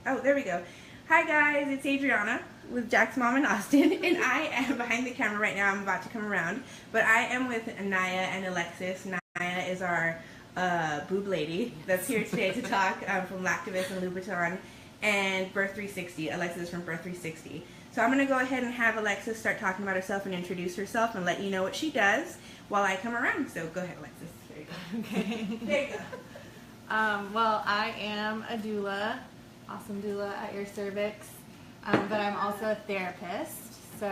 Oh, there we go. Hi guys, it's Adriana with Jack's mom in Austin, and I am behind the camera right now. I'm about to come around, but I am with Naya and Alexis. Naya is our boob lady that's here today to talk from Lactivist and Louboutins, and Birth360. Alexis is from Birth360. So I'm going to go ahead and have Alexis start talking about herself and introduce herself and let you know what she does while I come around. So go ahead, Alexis. There you go. Okay. There you go. Well, I am a doula, awesome doula at your cervix, but I'm also a therapist. So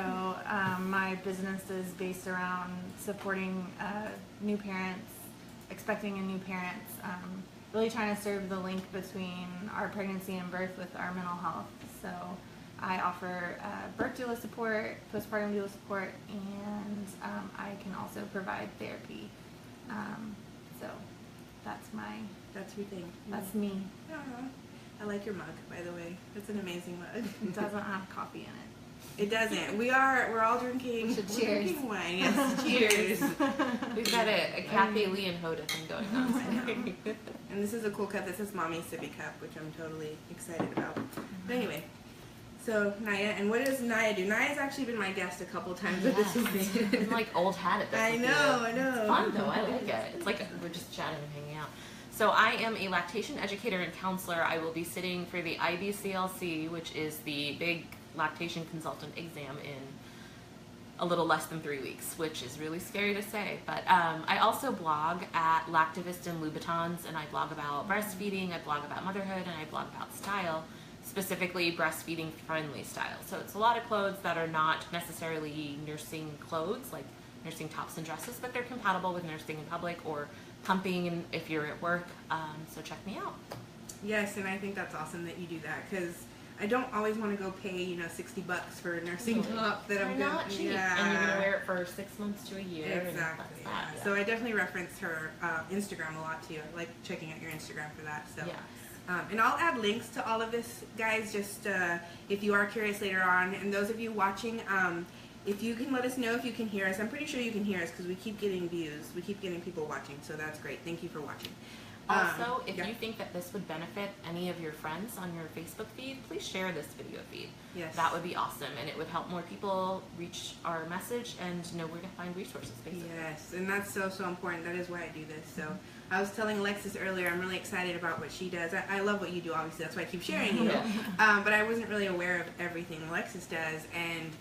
my business is based around supporting new parents, expecting and new parents, really trying to serve the link between our pregnancy and birth with our mental health. So I offer birth doula support, postpartum doula support, and I can also provide therapy. So That's your thing. That's me. I like your mug, by the way. It's an amazing mug. It doesn't have coffee in it. It doesn't. We're all drinking. Cheers. Drinking wine. Yes, cheers. We've got a Kathy Lee and Hoda thing going on. And this is a cool cup. This is Mommy's sippy cup, which I'm totally excited about. But anyway, so Naya, and what does Naya do? Naya's actually been my guest a couple times with this one. I'm like old hat at this. I know. It's fun though. I like it. It's like we're just chatting and hanging out. So I am a lactation educator and counselor. I will be sitting for the IBCLC, which is the big lactation consultant exam in a little less than 3 weeks, which is really scary to say. But I also blog at Lactivist and Louboutins, and I blog about breastfeeding, I blog about motherhood, and I blog about style, specifically breastfeeding friendly style. So it's a lot of clothes that are not necessarily nursing clothes, like nursing tops and dresses, but they're compatible with nursing in public or pumping if you're at work. So check me out. Yes, and I think that's awesome that you do that, because I don't always want to go pay, $60 for a nursing top that I'm not cheap, yeah. and you're gonna wear it for 6 months to a year. Exactly. And Yeah. that, yeah. So I definitely referenced her Instagram a lot too. I like checking out your Instagram for that. So. Yes. And I'll add links to all of this, guys, just if you are curious later on. And those of you watching, if you can let us know if you can hear us. I'm pretty sure you can hear us because we keep getting views. We keep getting people watching, so that's great. Thank you for watching. Also, if you think that this would benefit any of your friends on your Facebook feed, please share this video feed. Yes. That would be awesome, and it would help more people reach our message and know where to find resources, basically. Yes, and that's so important. That is why I do this. So I was telling Alexis earlier, I'm really excited about what she does. I love what you do, obviously. That's why I keep sharing you. But I wasn't really aware of everything Alexis does, and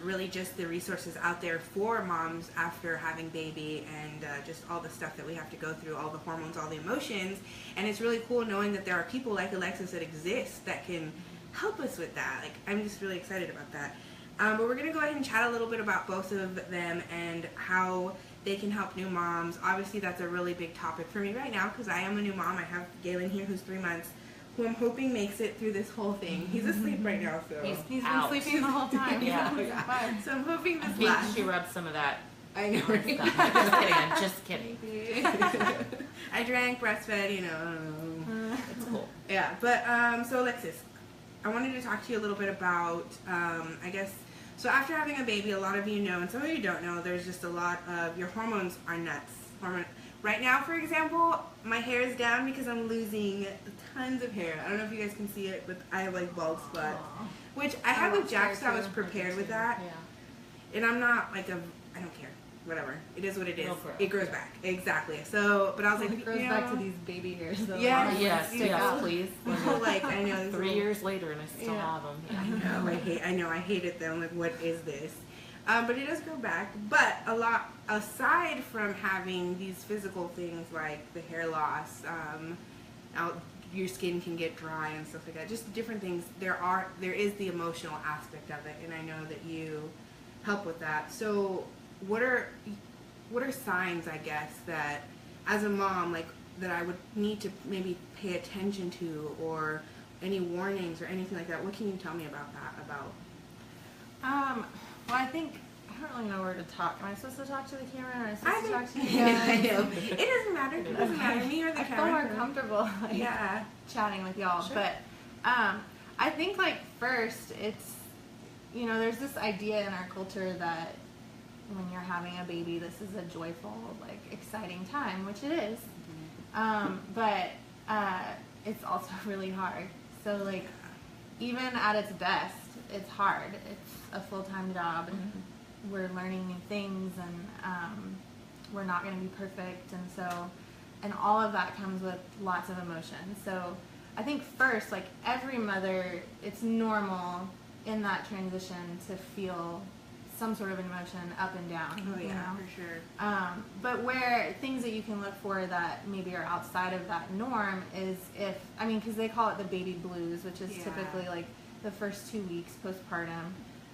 really just the resources out there for moms after having baby, and just all the stuff that we have to go through, all the hormones, all the emotions. And it's really cool knowing that there are people like Alexis that exist that can help us with that. Like, I'm just really excited about that. But we're going to go ahead and chat a little bit about both of them and how they can help new moms. Obviously, that's a really big topic for me right now because I am a new mom. I have Galen here who's 3 months, who I'm hoping makes it through this whole thing. He's asleep right now, so He's been out. sleeping the whole time. Yeah. So I'm hoping this I think lasts. she rubbed some of that. I know. I'm just kidding. I drank, breastfed, It's cool. Yeah, but so Alexis, I wanted to talk to you a little bit about, I guess, so after having a baby, a lot of you know, and some of you don't know, there's just a lot of, your hormones are nuts. Right now, for example, my hair is down because I'm losing tons of hair. I don't know if you guys can see it, but I have like bald spots, which I had with Jack, so I was prepared with that. Yeah. And I'm not like I don't care. Whatever. It is what it is. Go It grows back. Exactly. So, but I was like, It goes back to these baby hairs though. Yeah. Yes, Yeah. please. Like, I know. 3 years later, and I still have them. Yeah. I hate it though. I'm like, what is this? But it does grow back. But a lot, aside from having these physical things like the hair loss, your skin can get dry and stuff like that, just different things, there is the emotional aspect of it, and I know that you help with that. So what are signs, I guess, that as a mom, like, that I would need to maybe pay attention to, or any warnings or anything like that? What can you tell me about that? Well, I think I don't really know where to talk. Am I supposed to talk to the camera, or am I supposed to talk to you I guys? know. It doesn't matter. It doesn't matter. Me or the I feel camera. more comfortable chatting with y'all. Sure. But I think, like, first, it's, there's this idea in our culture that when you're having a baby, this is a joyful, like, exciting time, which it is. But it's also really hard. So like, even at its best, it's hard. It's a full-time job, and we're learning new things, and we're not going to be perfect, and so, and all of that comes with lots of emotion. So I think first, like every mother, it's normal in that transition to feel some sort of emotion up and down. Oh yeah, you know? for sure. But where things that you can look for that maybe are outside of that norm is if, I mean, because they call it the baby blues, which is typically like the first 2 weeks postpartum,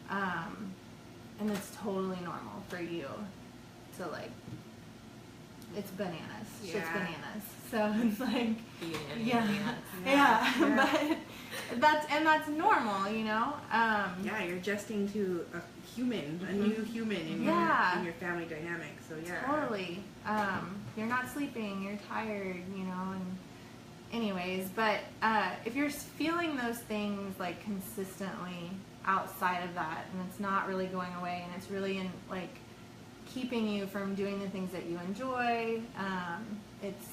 and it's totally normal for you to like, it's bananas. Shit's bananas. So it's like, but that's normal, you know. Yeah, you're adjusting to a human, a new human in your family dynamic. So totally. You're not sleeping. You're tired, you know. And anyways, but if you're feeling those things like consistently outside of that, and it's not really going away, and it's really in like keeping you from doing the things that you enjoy, it's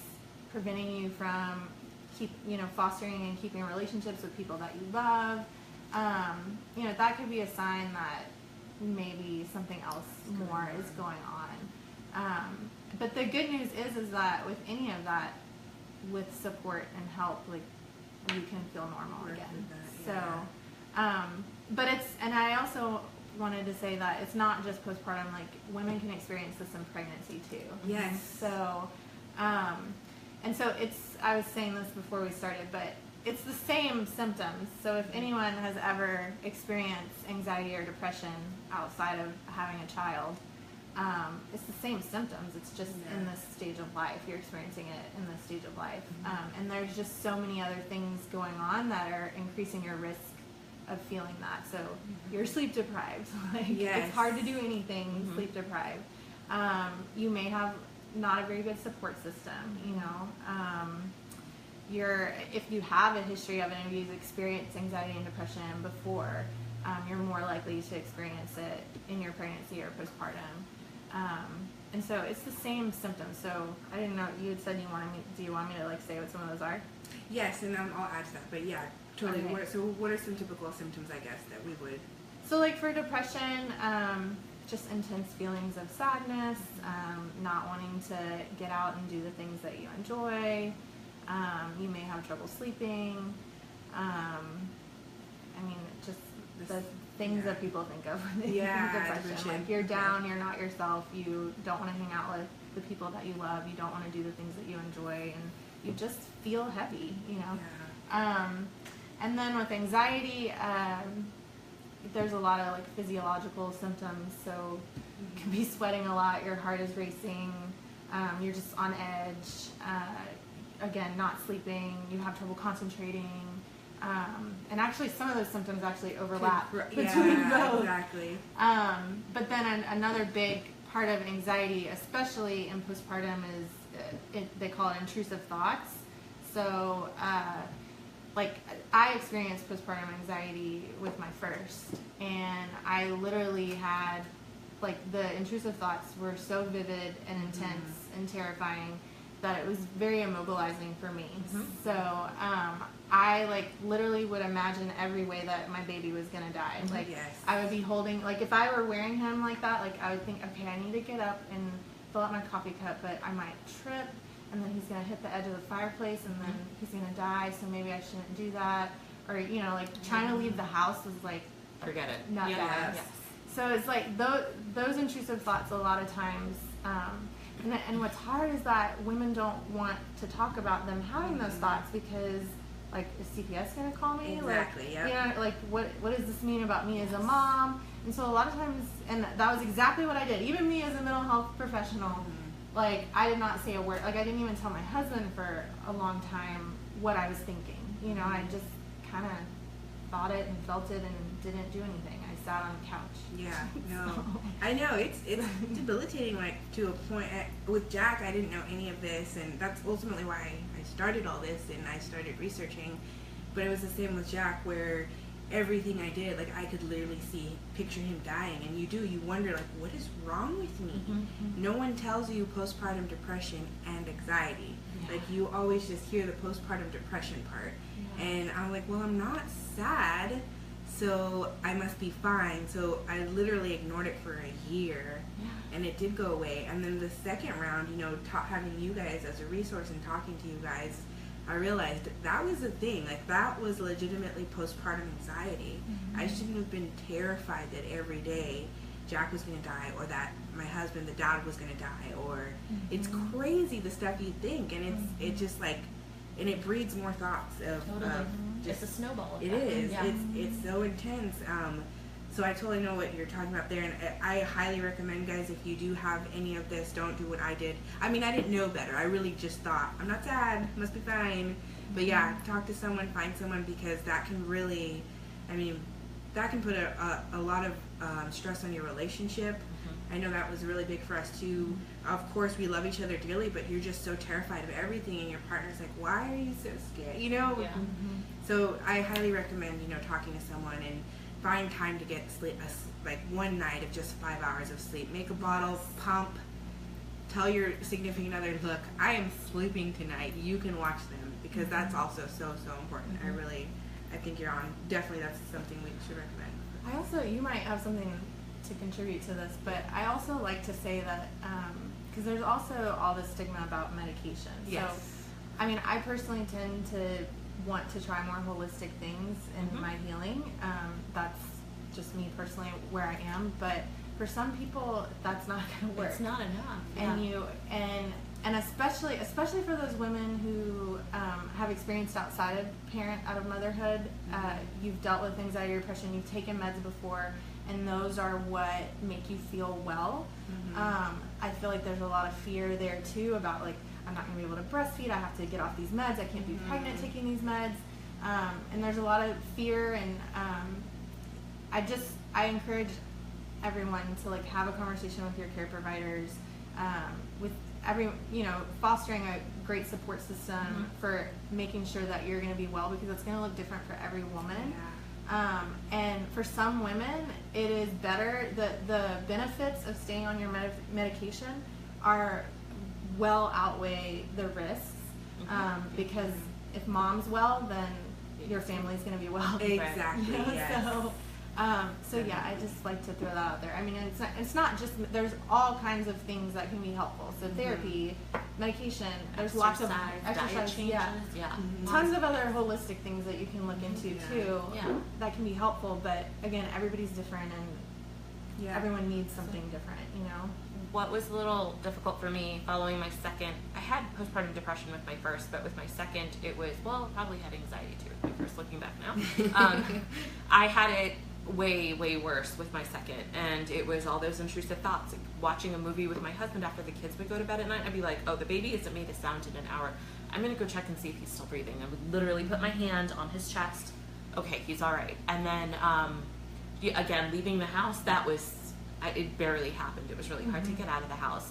preventing you from fostering and keeping relationships with people that you love, that could be a sign that maybe something else more is going on. But the good news is that with any of that, with support and help, like, you can feel normal again. But it's, and I also wanted to say that it's not just postpartum, like women can experience this in pregnancy too. Yes. So, and so it's, I was saying this before we started, but it's the same symptoms. So if anyone has ever experienced anxiety or depression outside of having a child, it's the same symptoms. It's just in this stage of life. You're experiencing it in this stage of life. And there's just so many other things going on that are increasing your risk of feeling that. So you're sleep deprived. Like, it's hard to do anything sleep deprived. You may have not a very good support system, you know. If you have a history of and you've experienced anxiety and depression before, you're more likely to experience it in your pregnancy or postpartum. And so it's the same symptoms. So I didn't know, you had said do you want me to like say what some of those are? Yes, and I'll add to that, but yeah, totally. Okay. What are some typical symptoms, I guess, that we would? So like for depression, just intense feelings of sadness, not wanting to get out and do the things that you enjoy. You may have trouble sleeping. I mean, just the things that people think of when they think of depression. Like you're down, you're not yourself, you don't want to hang out with the people that you love, you don't want to do the things that you enjoy, and you just feel heavy, you know. And then with anxiety, there's a lot of like physiological symptoms. So you can be sweating a lot, your heart is racing, you're just on edge, again, not sleeping, you have trouble concentrating, and actually some of those symptoms actually overlap between both. Exactly. But then another big part of anxiety, especially in postpartum, is they call it intrusive thoughts. So like I experienced postpartum anxiety with my first, and I literally had, like, the intrusive thoughts were so vivid and intense and terrifying that it was very immobilizing for me. So I like literally would imagine every way that my baby was gonna die. Like I would be holding, like if I were wearing him like that, like I would think, okay, I need to get up and fill out my coffee cup, but I might trip, and then he's gonna hit the edge of the fireplace, and then he's gonna die, so maybe I shouldn't do that. Or, you know, like trying to leave the house was like, forget it. Not bad. So it's like those intrusive thoughts a lot of times, and what's hard is that women don't want to talk about them having those thoughts because, like, is CPS gonna call me? Exactly. Like, you know, like what does this mean about me as a mom? And so a lot of times, and that was exactly what I did. Even me as a mental health professional, like I did not say a word. Like I didn't even tell my husband for a long time what I was thinking. You know, I just kind of thought it and felt it and didn't do anything. I sat on the couch. Yeah, no, I know it's debilitating. Like to a point. With Jack, I didn't know any of this, and that's ultimately why I started all this and I started researching. But it was the same with Jack, where everything I did, like I could literally picture him dying, and you wonder, like, what is wrong with me? No one tells you postpartum depression and anxiety. Like you always just hear the postpartum depression part, And I'm like, well, I'm not sad, so I must be fine. So I literally ignored it for a year, and it did go away. And then the second round, you know, having you guys as a resource and talking to you guys, I realized that was a thing. Like, that was legitimately postpartum anxiety. I shouldn't have been terrified that every day Jack was going to die, or that my husband, the dad, was going to die, or it's crazy the stuff you think, and it's just like, and it breeds more thoughts of just a snowball effect. It is. It's so intense. So I totally know what you're talking about there, and I highly recommend, guys, if you do have any of this, don't do what I did. I mean, I didn't know better. I really just thought, I'm not sad, must be fine. But yeah, talk to someone, find someone, because that can really, I mean, that can put a lot of stress on your relationship. I know that was really big for us too. Of course, we love each other dearly, but you're just so terrified of everything, and your partner's like, why are you so scared? You know? So I highly recommend, you know, talking to someone and find time to get sleep, like one night of just 5 hours of sleep. Make a bottle, pump, tell your significant other, look, I am sleeping tonight. You can watch them, because that's also so important. I think you're on. Definitely, that's something we should recommend. You might have something to contribute to this, but I also like to say that, because there's also all this stigma about medication. Yes. So, I mean, I personally tend to want to try more holistic things in my healing. That's just me personally, where I am, but for some people, that's not going to work. It's not enough. And especially for those women who have experienced out of motherhood, you've dealt with anxiety or depression, you've taken meds before, and those are what make you feel well. I feel like there's a lot of fear there too about, like, I'm not going to be able to breastfeed, I have to get off these meds, I can't be pregnant taking these meds. And there's a lot of fear, and I encourage everyone to, like, have a conversation with your care providers, with fostering a great support system for making sure that you're going to be well, because it's going to look different for every woman. And for some women, it is better, the benefits of staying on your medication well outweigh the risks, because if mom's well, then your family's going to be well. Exactly. Yes. So yeah, I just like to throw that out there. I mean, it's not just, there's all kinds of things that can be helpful. So therapy, medication, there's lots of exercise changes, tons of other holistic things that you can look into too. That can be helpful. But again, everybody's different, and everyone needs something different. You know. What was a little difficult for me following my second, I had postpartum depression with my first, but with my second, it was, well, probably had anxiety too with my first, looking back now. I had it way worse with my second, and it was all those intrusive thoughts. Like watching a movie with my husband after the kids would go to bed at night, I'd be like, oh, the baby isn't made a sound in an hour. I'm gonna go check and see if he's still breathing. I would literally put my hand on his chest. Okay, he's all right. And then again, leaving the house, that was, it barely happened. It was really hard to get out of the house.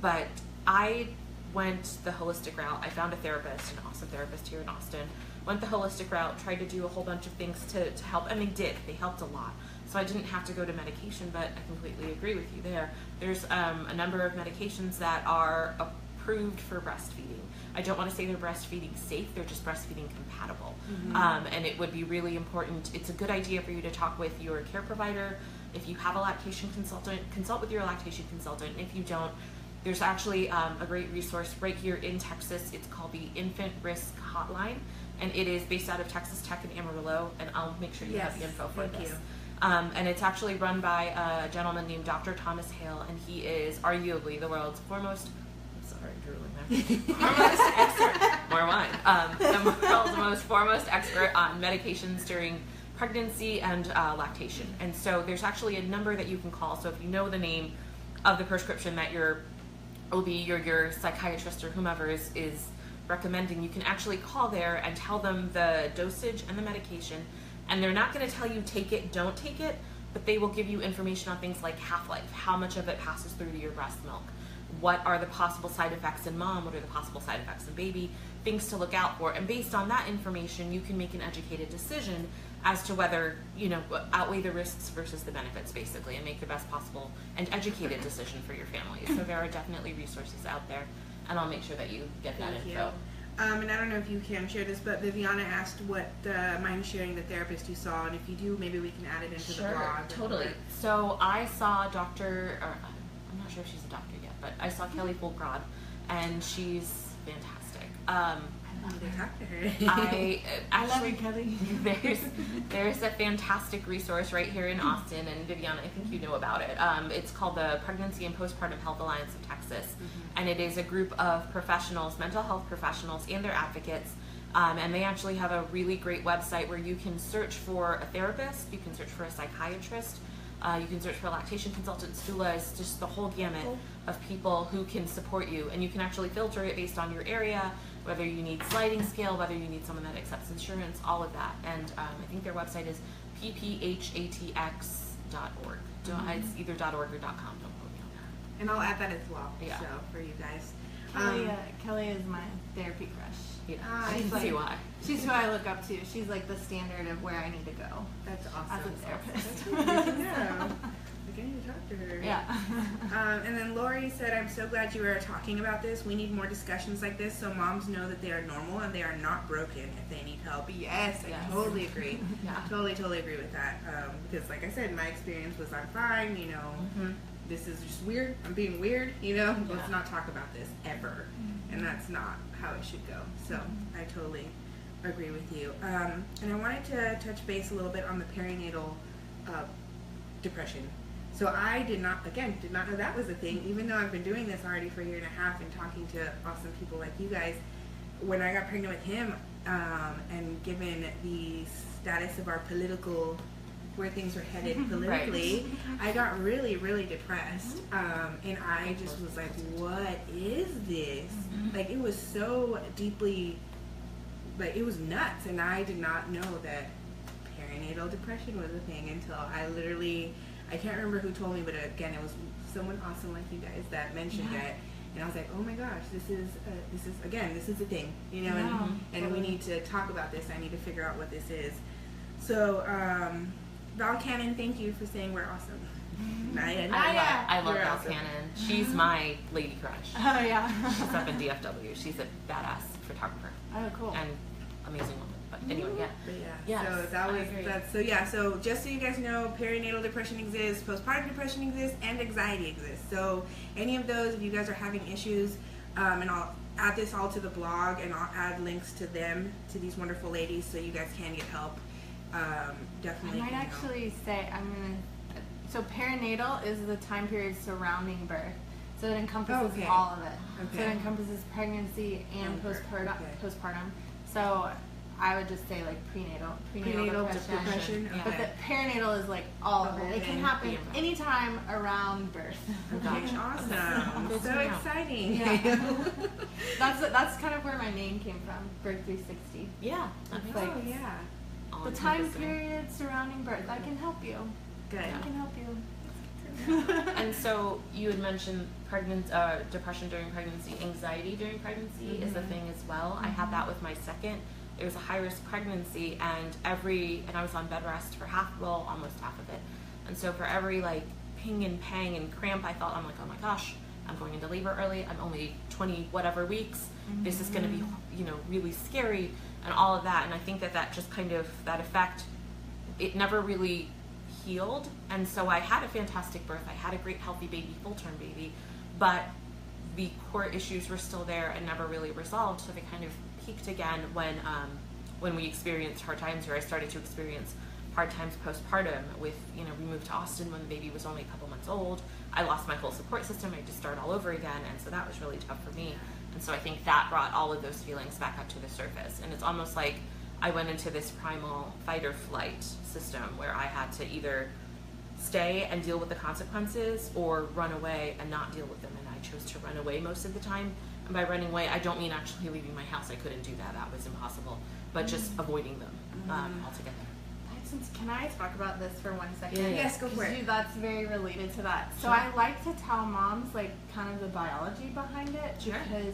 But I went the holistic route. I found a therapist, an awesome therapist here in Austin. Went the holistic route, tried to do a whole bunch of things to help, and they did. They helped a lot. So I didn't have to go to medication, but I completely agree with you there. There's a number of medications that are approved for breastfeeding. I don't want to say they're breastfeeding safe, they're just breastfeeding compatible. And it would be really important. It's a good idea for you to talk with your care provider. If you have a lactation consultant, consult with your lactation consultant. If you don't, there's actually a great resource right here in Texas. It's called the Infant Risk Hotline, and it is based out of Texas Tech in Amarillo, and I'll make sure you have the info for this. And it's actually run by a gentleman named Dr. Thomas Hale, and he is arguably the world's foremost, the world's most foremost expert on medications during pregnancy and lactation. And so there's actually a number that you can call. So if you know the name of the prescription that your OB or your psychiatrist or whomever is recommending, you can actually call there and tell them the dosage and the medication, and they're not going to tell you take it, don't take it, but they will give you information on things like half-life, how much of it passes through to your breast milk, what are the possible side effects in mom, what are the possible side effects in baby, things to look out for. And based on that information, you can make an educated decision as to whether, outweigh the risks versus the benefits, basically, and make the best possible and educated decision for your family. So there are definitely resources out there, and I'll make sure that you get that info. And I don't know if you can share this, but Viviana asked what mind sharing the therapist you saw, and if you do, maybe we can add it into the blog. Totally. So I saw I'm not sure if she's a doctor yet, but I saw Kelly Fulgrod, and she's fantastic. I need to talk to her. I love you, Kelly. There's a fantastic resource right here in Austin, and Viviana, I think you know about it. It's called the Pregnancy and Postpartum Health Alliance of Texas, and it is a group of professionals, mental health professionals, and their advocates. And they actually have a really great website where you can search for a therapist, you can search for a psychiatrist, you can search for lactation consultants, doulas, just the whole gamut of people who can support you, and you can actually filter it based on your area, whether you need sliding scale, whether you need someone that accepts insurance, all of that. And I think their website is pphatx.org. It's either .org or .com. Don't quote me on that. And I'll add that as well. Yeah. So for you guys. Kelly is my therapy crush. Yeah. I I can see see why. She's who I look up to. She's like the standard of where I need to go That's awesome. as a therapist. Yeah. I need to talk to her. Yeah. And then Lori said, I'm so glad you are talking about this. We need more discussions like this so moms know that they are normal and they are not broken if they need help. Yes, I totally agree. Yeah. Totally agree with that. Because like I said, my experience was I'm fine, you know, this is just weird. I'm being weird, you know. Let's not talk about this ever. And that's not how it should go. So I totally agree with you. And I wanted to touch base a little bit on the perinatal depression. So I did not know that was a thing, even though I've been doing this already for a year and a half and talking to awesome people like you guys. When I got pregnant with him, and given the status of our political, where things were headed politically, I got really, really depressed. And I just was like, what is this? Like, it was so deeply, like, it was nuts. And I did not know that perinatal depression was a thing until I can't remember who told me, but again, it was someone awesome like you guys that mentioned it, and I was like, oh my gosh, this is a thing, you know, and we need to talk about this. I need to figure out what this is. So, Val Cannon, thank you for saying we're awesome. Naya. I love Val awesome. Cannon. She's my lady crush. Oh yeah. She's up in DFW. She's a badass photographer. Oh cool. And amazing woman. But anyway, But Yes, so so just so you guys know, perinatal depression exists, postpartum depression exists, and anxiety exists. So any of those, if you guys are having issues, and I'll add this all to the blog, and I'll add links to them, to these wonderful ladies, so you guys can get help. Definitely. I might actually say so perinatal is the time period surrounding birth. So it encompasses all of it. Okay. So it encompasses pregnancy and postpartum. So I would just say like prenatal depression. Okay. But the perinatal is like all of it. It can happen anytime around birth. Okay, awesome. Good So to know. exciting. Yeah. That's kind of where my name came from, Birth360. Yeah. That makes Like, Oh yeah. the time period surrounding birth. I can help you. Good. I can help you. And so you had mentioned depression during pregnancy, anxiety during pregnancy is a thing as well. I had that with my second. It was a high-risk pregnancy, and I was on bed rest for almost half of it. And so for every like ping and pang and cramp, I'm like, oh my gosh, I'm going into labor early. I'm only 20 whatever weeks. This is going to be, really scary and all of that. And I think that just kind of, that effect, it never really healed. And so I had a fantastic birth. I had a great healthy baby, full-term baby, but the core issues were still there and never really resolved. So they kind of peaked again when we experienced hard times, or I started to experience hard times postpartum with, we moved to Austin when the baby was only a couple months old. I lost my whole support system. I had to start all over again. And so that was really tough for me. And so I think that brought all of those feelings back up to the surface. And it's almost like I went into this primal fight or flight system where I had to either stay and deal with the consequences or run away and not deal with them. And I chose to run away most of the time. And by running away, I don't mean actually leaving my house. I couldn't do that. That was impossible. But just avoiding them altogether. Can I talk about this for 1 second? Yeah. Yes, go for it. That's very related to that. So I like to tell moms like kind of the biology behind it because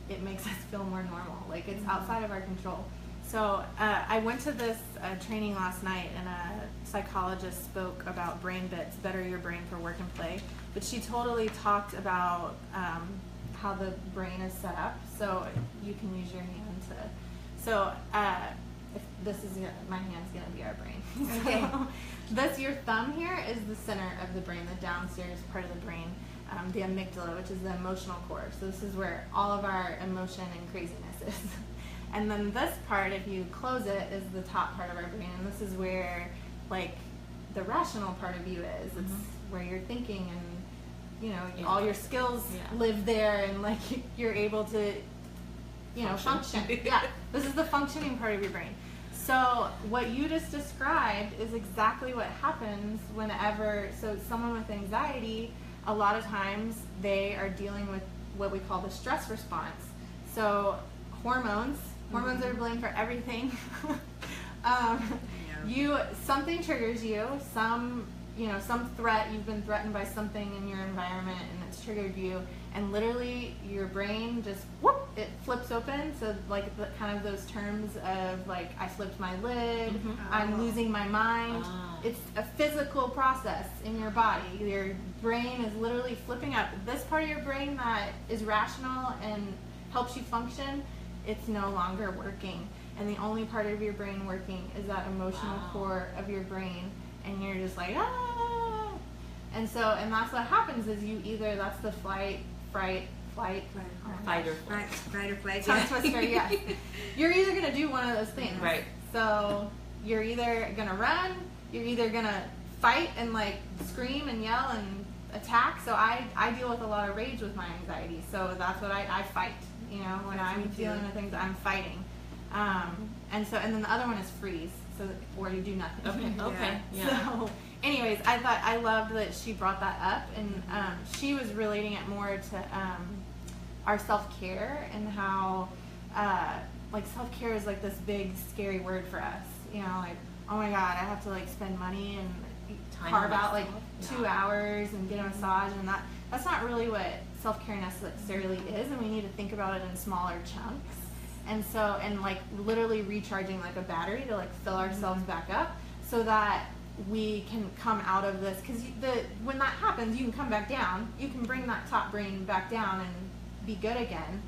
it makes us feel more normal. Like it's outside of our control. So I went to this training last night, and a psychologist spoke about brain bits, better your brain for work and play. But she totally talked about how the brain is set up. So you can use your hand to. So if this is my hand's gonna be our brain. Okay. So this, your thumb here is the center of the brain, the downstairs part of the brain, the amygdala, which is the emotional core. So this is where all of our emotion and craziness is. And then this part, if you close it, is the top part of our brain, and this is where like the rational part of you is. It's where you're thinking, and all your skills live there, and like you're able to function. Yeah, this is the functioning part of your brain. So what you just described is exactly what happens whenever, so someone with anxiety, a lot of times they are dealing with what we call the stress response. So hormones are to blame for everything. Something triggers you, some threat, you've been threatened by something in your environment and it's triggered you, and literally your brain just it flips open. So like the kind of those terms of like, I slipped my lid, I'm losing my mind. It's a physical process in your body. Your brain is literally flipping up. This part of your brain that is rational and helps you function, it's no longer working. And the only part of your brain working is that emotional core of your brain, and you're just like, ah. And that's what happens is you either, that's the fight or flight. Tongue twister, yes. You're either going to do one of those things. Right. So you're either going to run, you're either going to fight and like scream and yell and attack. So I deal with a lot of rage with my anxiety. So that's what I fight. When I'm dealing with things, I'm fighting. And then the other one is freeze. So, or you do nothing. Okay. Yeah. So, anyways, I loved that she brought that up, and she was relating it more to our self-care and how like self-care is like this big scary word for us. Like, oh my God, I have to like spend money and carve out like 2 hours and get a massage, and that's not really what self-care necessarily is, and we need to think about it in smaller chunks. And like literally recharging like a battery to like fill ourselves back up so that we can come out of this, because when that happens, you can come back down, you can bring that top brain back down and be good again.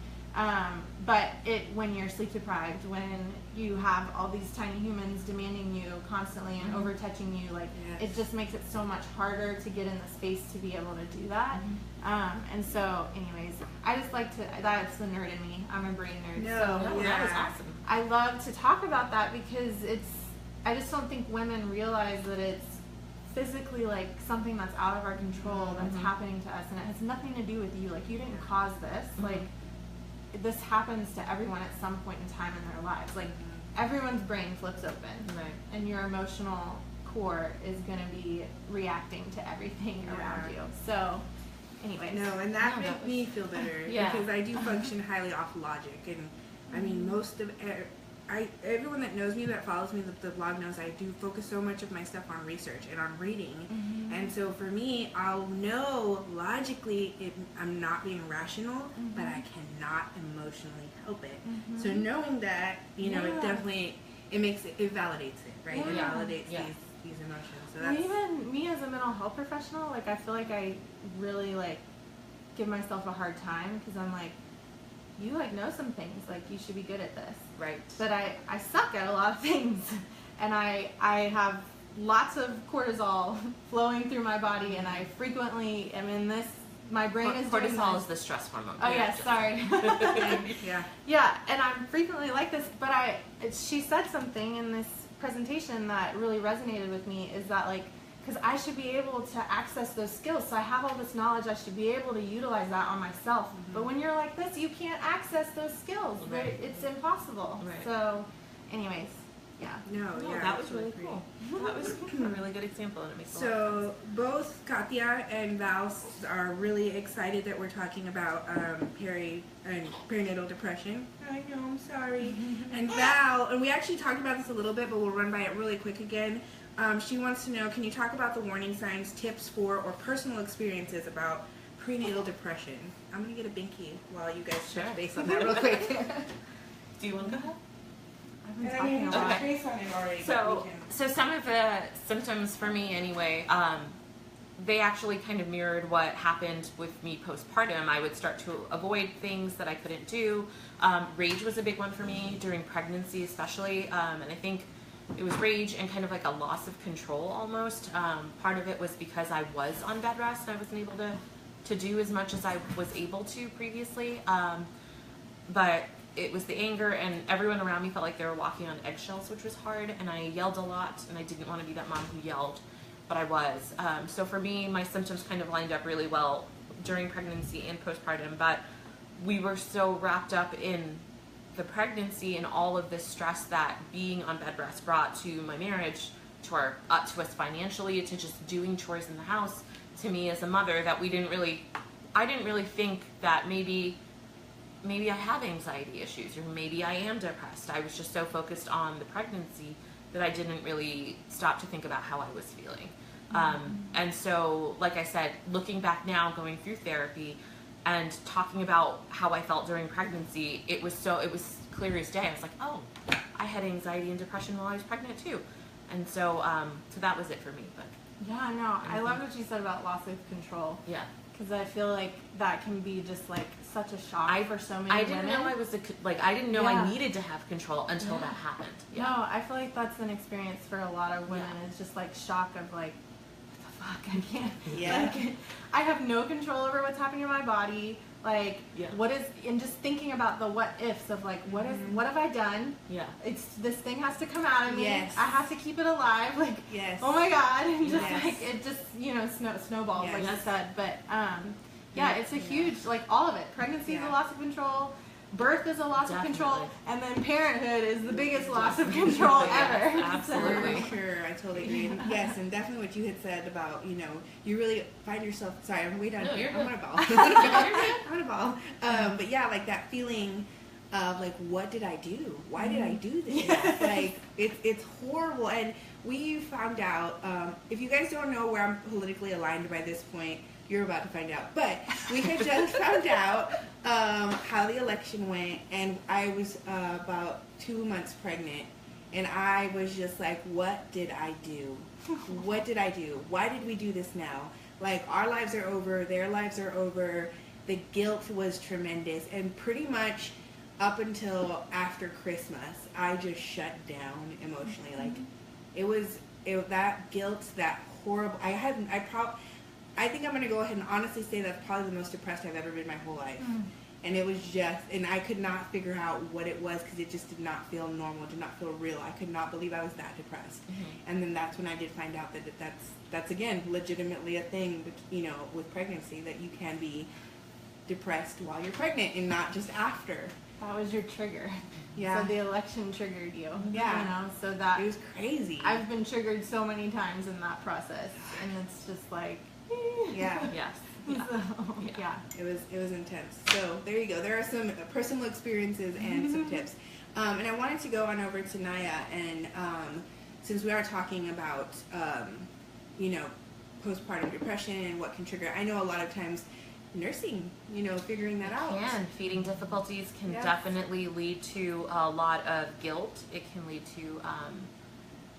But when you're sleep deprived, when you have all these tiny humans demanding you constantly and over touching you, like it just makes it so much harder to get in the space to be able to do that. And so anyways, I just like to, that's the nerd in me. I'm a brain nerd. That was awesome. I love to talk about that because I just don't think women realize that it's physically like something that's out of our control that's happening to us, and it has nothing to do with you. Like, you didn't cause this. Like, this happens to everyone at some point in time in their lives. Like, everyone's brain flips open, right? And your emotional core is going to be reacting to everything around you. So, anyways. No, and that made me feel better because I do function highly off logic, and I mean everyone that knows me, that follows me, the blog knows I do focus so much of my stuff on research and on reading. And so for me, I'll know logically I'm not being rational, but I cannot emotionally help it. So knowing that, it definitely, it validates it, right? It validates these emotions. So that's, even me as a mental health professional, like, I feel like I really like give myself a hard time because I'm like, you like know some things, like you should be good at this. Right. But I suck at a lot of things, and I have lots of cortisol flowing through my body, and I frequently am in this, my brain is doing cortisol this. is the stress hormone. Oh yes, sorry. Yeah, and I'm frequently like this, but she said something in this presentation that really resonated with me, is that like, because I should be able to access those skills. So I have all this knowledge, I should be able to utilize that on myself. But when you're like this, you can't access those skills. Right. It's impossible. Right. So, anyways, that was really cool. That was a really good example, and it makes a lot of So both Katya and Val are really excited that we're talking about perinatal depression. I know, I'm sorry. And Val, and we actually talked about this a little bit, but we'll run by it really quick again. She wants to know, can you talk about the warning signs, tips for, or personal experiences about prenatal depression? I'm going to get a binky while you guys touch base on that real quick. Do you want to go ahead? I've been talking a lot. Base on it already, So some of the symptoms for me anyway, they actually kind of mirrored what happened with me postpartum. I would start to avoid things that I couldn't do. Rage was a big one for me during pregnancy, especially, and I think it was rage and kind of like a loss of control almost. Part of it was because I was on bed rest and I wasn't able to do as much as I was able to previously. But it was the anger, and everyone around me felt like they were walking on eggshells, which was hard, and I yelled a lot, and I didn't want to be that mom who yelled, but I was. So for me, my symptoms kind of lined up really well during pregnancy and postpartum, but we were so wrapped up in the pregnancy and all of this stress that being on bed rest brought to my marriage, to us financially, to just doing chores in the house, to me as a mother, that I didn't really think that maybe I have anxiety issues, or maybe I am depressed. I was just so focused on the pregnancy that I didn't really stop to think about how I was feeling. And so, like I said, looking back now, going through therapy and talking about how I felt during pregnancy, it was clear as day. I was like, oh, I had anxiety and depression while I was pregnant too. And so, so that was it for me. But yeah, no, I love what you said about loss of control. yeah. Because I feel like that can be just like such a shock for so many women. I didn't know I didn't know I needed to have control until that happened. Yeah. No, I feel like that's an experience for a lot of women. It's just like shock of like, what the fuck, I can't. Yeah. Like, I have no control over what's happening in my body. Like, what is, and just thinking about the what ifs of like, what have I done? Yeah. This thing has to come out of me. Yes. I have to keep it alive. Like, yes. oh my God. And just Yes. like, it just, snowballs, Yes. like you said. But, it's a huge, like all of it. Pregnancy is a loss of control. Birth is a loss of control, and then parenthood is the biggest loss of control ever. Absolutely. For sure, I totally agree. And yes, and definitely what you had said about, you really find yourself, sorry, I'm way down here. I'm on a ball. I'm on a ball. But yeah, like that feeling of like, what did I do? Why did I do this? Yes. Like, it's horrible. And we found out, if you guys don't know where I'm politically aligned by this point, you're about to find out. But we had just found out how the election went, and I was about 2 months pregnant, and I was just like, what did I do? What did I do? Why did we do this now? Like, our lives are over, their lives are over. The guilt was tremendous, and pretty much up until after Christmas, I just shut down emotionally. Like, that guilt, that horrible, I think I'm going to go ahead and honestly say that's probably the most depressed I've ever been my whole life. And it was just, and I could not figure out what it was, because it just did not feel normal, did not feel real. I could not believe I was that depressed. And then that's when I did find out that that's again, legitimately a thing, with pregnancy, that you can be depressed while you're pregnant and not just after. That was your trigger. Yeah. So the election triggered you. Yeah. So that. It was crazy. I've been triggered so many times in that process, and it's just like. Yeah. Yes. Yeah. So, yeah. It was intense. So there you go. There are some personal experiences and some tips. And I wanted to go on over to Naya, and since we are talking about postpartum depression and what can trigger, I know a lot of times nursing, figuring that out. Feeding difficulties can definitely lead to a lot of guilt. It can lead to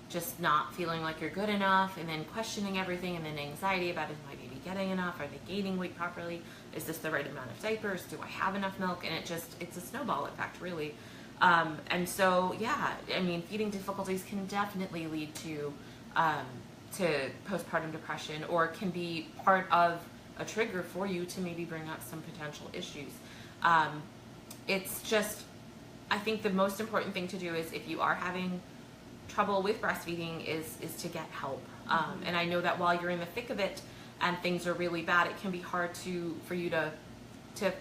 just not feeling like you're good enough, and then questioning everything, and then anxiety about, is my baby getting enough? Are they gaining weight properly? Is this the right amount of diapers? Do I have enough milk? And it's a snowball effect, really. And so, feeding difficulties can definitely lead to postpartum depression, or can be part of a trigger for you to maybe bring up some potential issues. It's just, I think the most important thing to do is, if you are having trouble with breastfeeding, is to get help. And I know that while you're in the thick of it and things are really bad, it can be hard for you to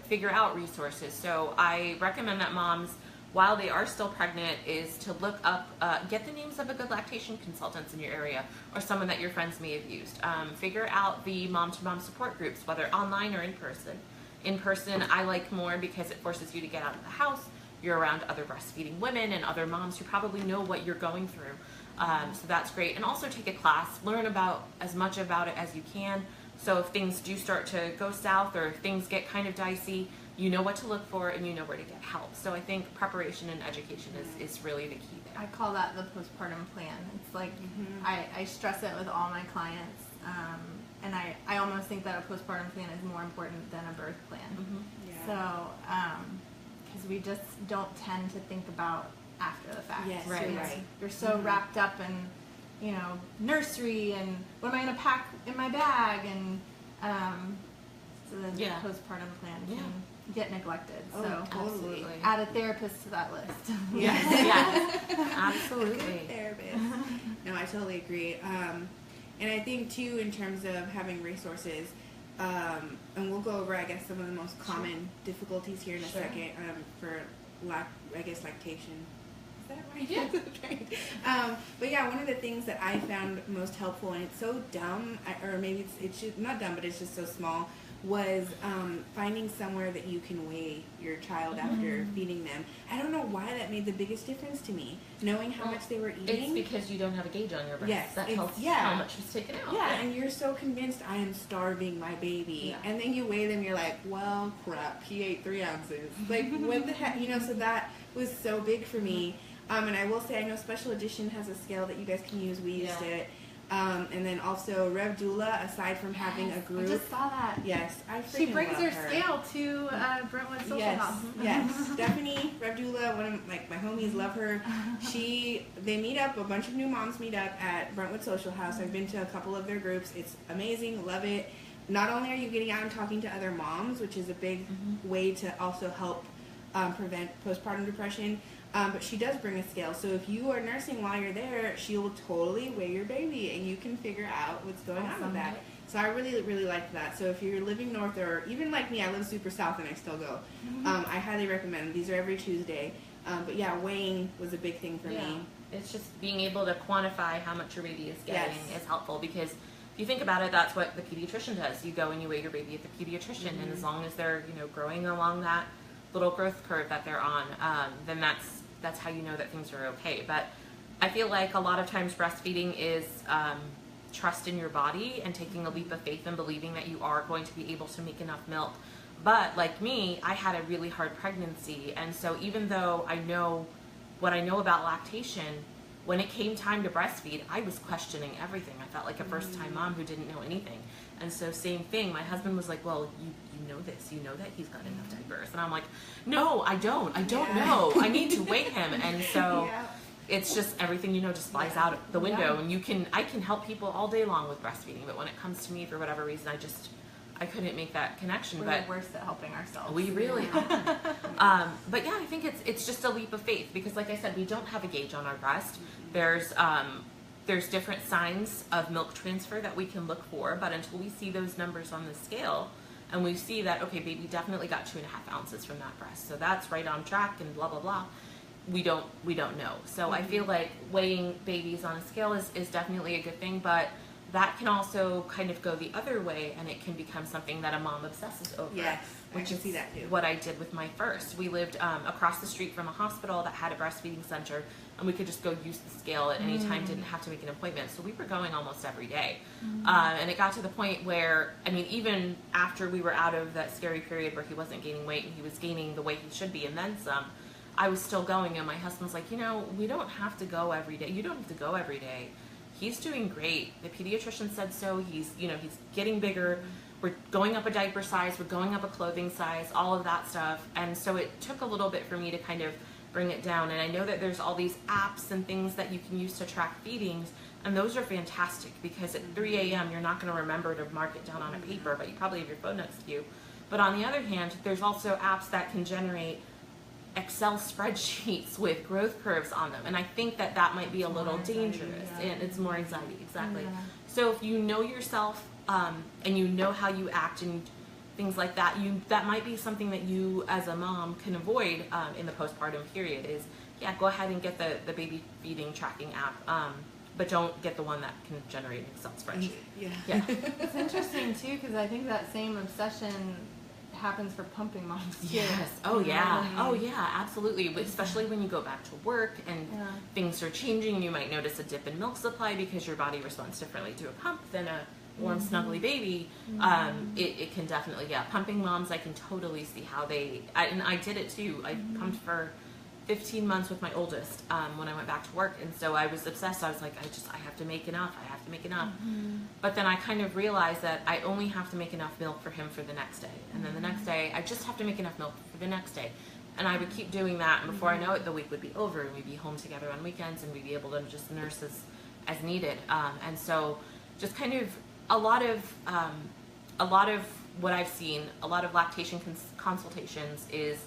figure out resources. So I recommend that moms, while they are still pregnant, is to look up, get the names of a good lactation consultants in your area, or someone that your friends may have used. Figure out the mom-to-mom support groups, whether online or in person. In person, I like more, because it forces you to get out of the house. You're around other breastfeeding women and other moms who probably know what you're going through. So that's great. And also take a class, learn about as much about it as you can. So if things do start to go south, or if things get kind of dicey, you know what to look for, and you know where to get help. So I think preparation and education is really the key there. I call that the postpartum plan. It's like, I stress it with all my clients. and I almost think that a postpartum plan is more important than a birth plan. Yeah. So, because we just don't tend to think about after the fact. Yes, right. So right. You're so wrapped up in, you know, nursery and what am I going to pack in my bag, and so then the postpartum plan can get neglected. Oh, so totally. add a therapist to that list. Yes, absolutely. Good therapist. No, I totally agree. And I think too, in terms of having resources, and we'll go over, I guess, some of the most common difficulties here in a second for lactation. Is that right? Yeah. But yeah, one of the things that I found most helpful, and it's so dumb, or maybe it's just not dumb, but it's just so small, was finding somewhere that you can weigh your child after feeding them. I don't know why that made the biggest difference to me, knowing how much they were eating. It's because you don't have a gauge on your breast. Yes, that tells how much was taken out. Yeah, and you're so convinced I am starving my baby. And then you weigh them, you're like, well, crap, he ate 3 ounces. Like, what the heck? You know, so that was so big for me. And I will say, I know Special Edition has a scale that you guys can use. We used it. And then also Rev Doula, aside from having a group. I just saw that. Yes, I freaking She brings love her scale to Brentwood Social House. Yes, Stephanie, Rev Doula, one of my homies love her. They meet up, a bunch of new moms meet up at Brentwood Social House. I've been to a couple of their groups. It's amazing, love it. Not only are you getting out and talking to other moms, which is a big way to also help prevent postpartum depression, but she does bring a scale. So if you are nursing while you're there, she will totally weigh your baby, and you can figure out what's going on with that. So I really, really liked that. So if you're living north, or even like me, I live super south and I still go. I highly recommend. These are every Tuesday. But yeah, weighing was a big thing for me. It's just being able to quantify how much your baby is getting is helpful, because if you think about it, that's what the pediatrician does. You go and you weigh your baby at the pediatrician, and as long as they're growing along that little growth curve that they're on, then that's how you know that things are okay. But I feel like a lot of times breastfeeding is trust in your body and taking a leap of faith and believing that you are going to be able to make enough milk. But like me, I had a really hard pregnancy, and so even though I know what I know about lactation, when it came time to breastfeed, I was questioning everything. I felt like a first-time mom who didn't know anything. And so same thing, my husband was like, well, you know this, you know that he's got enough diapers. And I'm like, no, I don't know. I need to weigh him. And so it's just everything just flies out the window. And I can help people all day long with breastfeeding, but when it comes to me, for whatever reason, I couldn't make that connection. We're the worst at helping ourselves. We really are. But yeah, I think it's just a leap of faith, because like I said, we don't have a gauge on our breast. There's different signs of milk transfer that we can look for, but until we see those numbers on the scale and we see that, okay, baby definitely got 2.5 ounces from that breast, so that's right on track and blah, blah, blah, we don't know. So I feel like weighing babies on a scale is definitely a good thing, but that can also kind of go the other way, and it can become something that a mom obsesses over. Yes, which I can is see that too. what I did with my first. We lived across the street from a hospital that had a breastfeeding center, and we could just go use the scale at any time, didn't have to make an appointment. So we were going almost every day. And it got to the point where, I mean, even after we were out of that scary period where he wasn't gaining weight and he was gaining the weight he should be and then some, I was still going, and my husband's like, we don't have to go every day. You don't have to go every day. He's doing great. The pediatrician said so. He's getting bigger. We're going up a diaper size. We're going up a clothing size, all of that stuff. And so it took a little bit for me to kind of bring it down. And I know that there's all these apps and things that you can use to track feedings, and those are fantastic, because at 3 a.m. you're not going to remember to mark it down on a paper, but you probably have your phone next to you. But on the other hand, there's also apps that can generate Excel spreadsheets with growth curves on them, and I think that might be a little dangerous, and it's more anxiety, exactly. So if you know yourself and you know how you act and things like that, that might be something that you as a mom can avoid in the postpartum period. Is go ahead and get the baby feeding tracking app, but don't get the one that can generate an Excel spreadsheet. It's interesting too, because I think that same obsession happens for pumping moms too. Yes. Oh yeah, absolutely. But especially when you go back to work and things are changing, you might notice a dip in milk supply because your body responds differently to a pump than a warm snuggly baby. It can definitely, pumping moms, I can totally see how and I did it too. I pumped for 15 months with my oldest when I went back to work, and so I was obsessed. I was like, I have to make enough. I have to make enough. But then I kind of realized that I only have to make enough milk for him for the next day, and then the next day I just have to make enough milk for the next day, and I would keep doing that, and before I know it, the week would be over, and we'd be home together on weekends, and we'd be able to just nurse as needed. And so just kind of a lot of what I've seen, a lot of lactation consultations is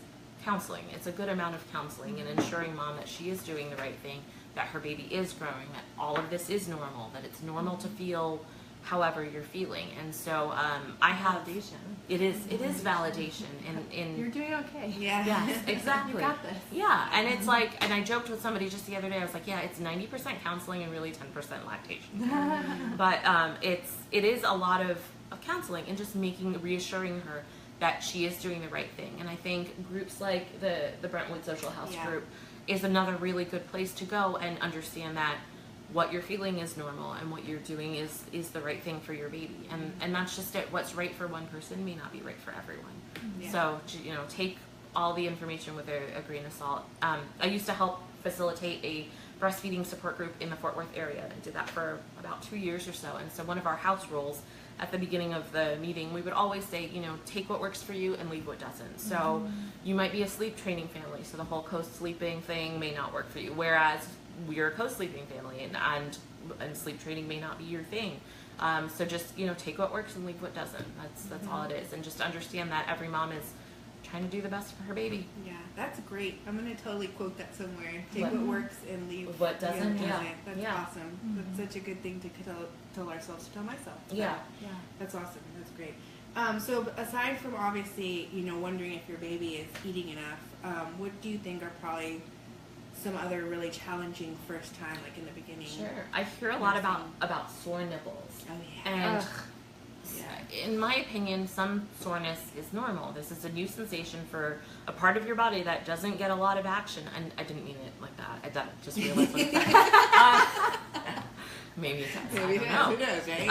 counseling. It's a good amount of counseling and ensuring mom that she is doing the right thing, that her baby is growing, that all of this is normal, that it's normal to feel however you're feeling. And so I have validation. It is validation in You're doing okay. Yeah. Yes, exactly. You got this. Yeah, and it's like, and I joked with somebody just the other day. I was like, yeah, it's 90% counseling and really 10% lactation. But it is a lot of counseling and just reassuring her that she is doing the right thing. And I think groups like the Brentwood Social House group is another really good place to go and understand that what you're feeling is normal and what you're doing is the right thing for your baby. And that's just it. What's right for one person may not be right for everyone. Yeah. So, take all the information with a grain of salt. I used to help facilitate a breastfeeding support group in the Fort Worth area. I did that for about 2 years or so. And so one of our house rules at the beginning of the meeting, we would always say, take what works for you and leave what doesn't. So you might be a sleep training family, so the whole co-sleeping thing may not work for you, whereas we're a co-sleeping family and sleep training may not be your thing. So just, take what works and leave what doesn't. That's all it is. And just understand that every mom is trying to do the best for her baby. Yeah, that's great. I'm going to totally quote that somewhere. Take what works and leave what doesn't. the Yeah. other. That's awesome. That's such a good thing to tell ourselves, to tell myself. So, Yeah. That's awesome. That's great. So aside from obviously, wondering if your baby is eating enough, what do you think are probably some other really challenging first time, like in the beginning? Sure. I hear a lot about sore nipples. Oh, yeah. And in my opinion, some soreness is normal. This is a new sensation for a part of your body that doesn't get a lot of action. And I didn't mean it like that. I just realized what it said. Maybe it does. Maybe I don't know. who knows, right?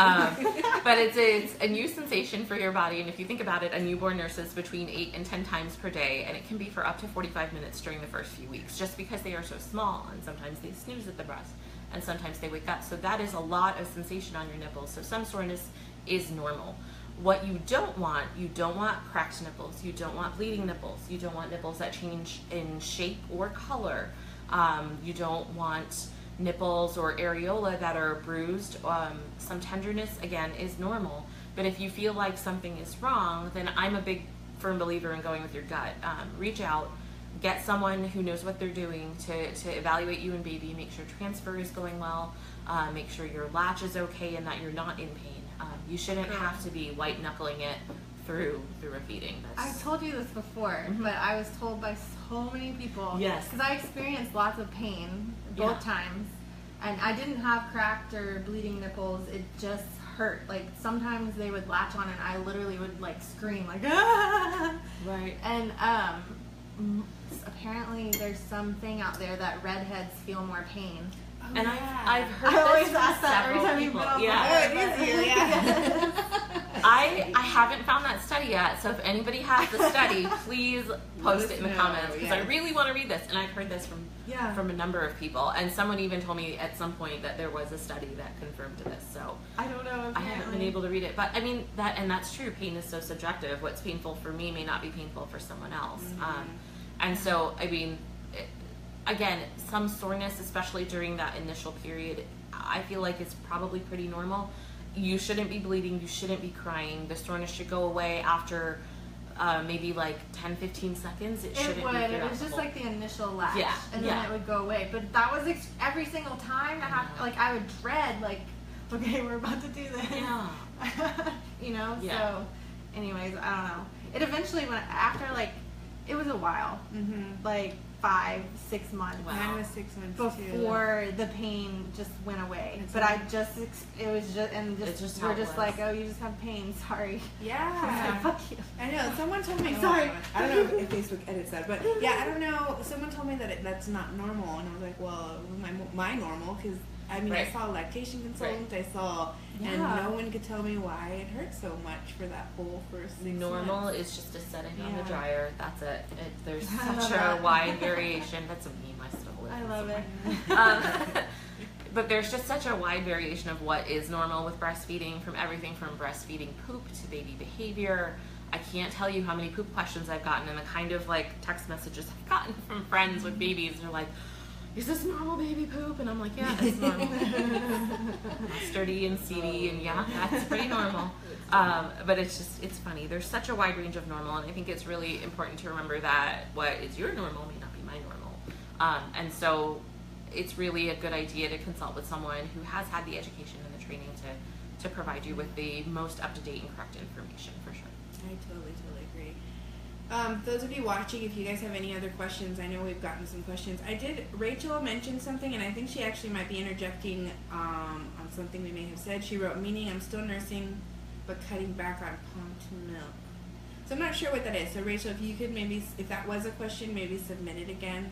But it's a new sensation for your body. And if you think about it, a newborn nurses between 8 and 10 times per day. And it can be for up to 45 minutes during the first few weeks, just because they are so small. And sometimes they snooze at the breast. And sometimes they wake up. So that is a lot of sensation on your nipples. So some soreness is normal. What you don't want cracked nipples. You don't want bleeding nipples. You don't want nipples that change in shape or color. You don't want nipples or areola that are bruised. Some tenderness, again, is normal. But if you feel like something is wrong, then I'm a big firm believer in going with your gut. Reach out, get someone who knows what they're doing to evaluate you and baby, make sure transfer is going well, make sure your latch is okay and that you're not in pain. You shouldn't have to be white knuckling it through a feeding. I told you this before, but I was told by so many people. Yes. Because I experienced lots of pain both times, and I didn't have cracked or bleeding nipples. It just hurt. Like sometimes they would latch on, and I literally would like scream like ah. Right. And apparently there's something out there that redheads feel more pain. Oh, And yeah. I've heard I always this ask from that every several time you've people. been on the Yeah. Oh, it is you, yeah. I haven't found that study yet, so if anybody has the study, please post it in the comments, because I really want to read this. And I've heard this from a number of people, and someone even told me at some point that there was a study that confirmed this. So I don't know. I haven't been able to read it, but I mean that's true. Pain is so subjective. What's painful for me may not be painful for someone else, and so I mean. Again, some soreness, especially during that initial period, I feel like it's probably pretty normal. You shouldn't be bleeding. You shouldn't be crying. The soreness should go away after maybe like 10-15 seconds. It shouldn't be throughout It was just like the initial latch, and then it would go away. But that was every single time. I would dread okay, we're about to do this. Yeah. So anyways, I don't know. It eventually went after it was a while. Like 5-6 months. Wow. Mine was 6 months before the pain just went away. But we're just like, oh, you just have pain. Sorry. Yeah. Fuck you. I know. Someone told me. Sorry. I don't know if Facebook edits that, but yeah, I don't know. Someone told me that that's not normal, and I was like, well, my normal, because I mean, Right. I saw a lactation consultant. I saw, and Yeah. no one could tell me why it hurt so much for that whole first 6 Normal months. is just a setting on the Yeah. dryer. That's it. There's I love such a that. wide variation. That's a meme. I still live. I love it. But there's just such a wide variation of what is normal with breastfeeding, from everything from breastfeeding poop to baby behavior. I can't tell you how many poop questions I've gotten, and the kind of like text messages I've gotten from friends with babies. They're like, "Is this normal baby poop?" And I'm like, "Yeah, it's normal. Mustardy and seedy, and yeah, that's pretty normal." But it's funny. There's such a wide range of normal, and I think it's really important to remember that what is your normal may not be my normal. And so it's really a good idea to consult with someone who has had the education and the training to provide you with the most up-to-date and correct information, for sure. I totally agree. Those of you watching, if you guys have any other questions, I know we've gotten some questions. Rachel mentioned something, and I think she actually might be interjecting on something we may have said. She wrote, meaning I'm still nursing, but cutting back on pumped milk. So I'm not sure what that is. So Rachel, if you could maybe, if that was a question, maybe submit it again,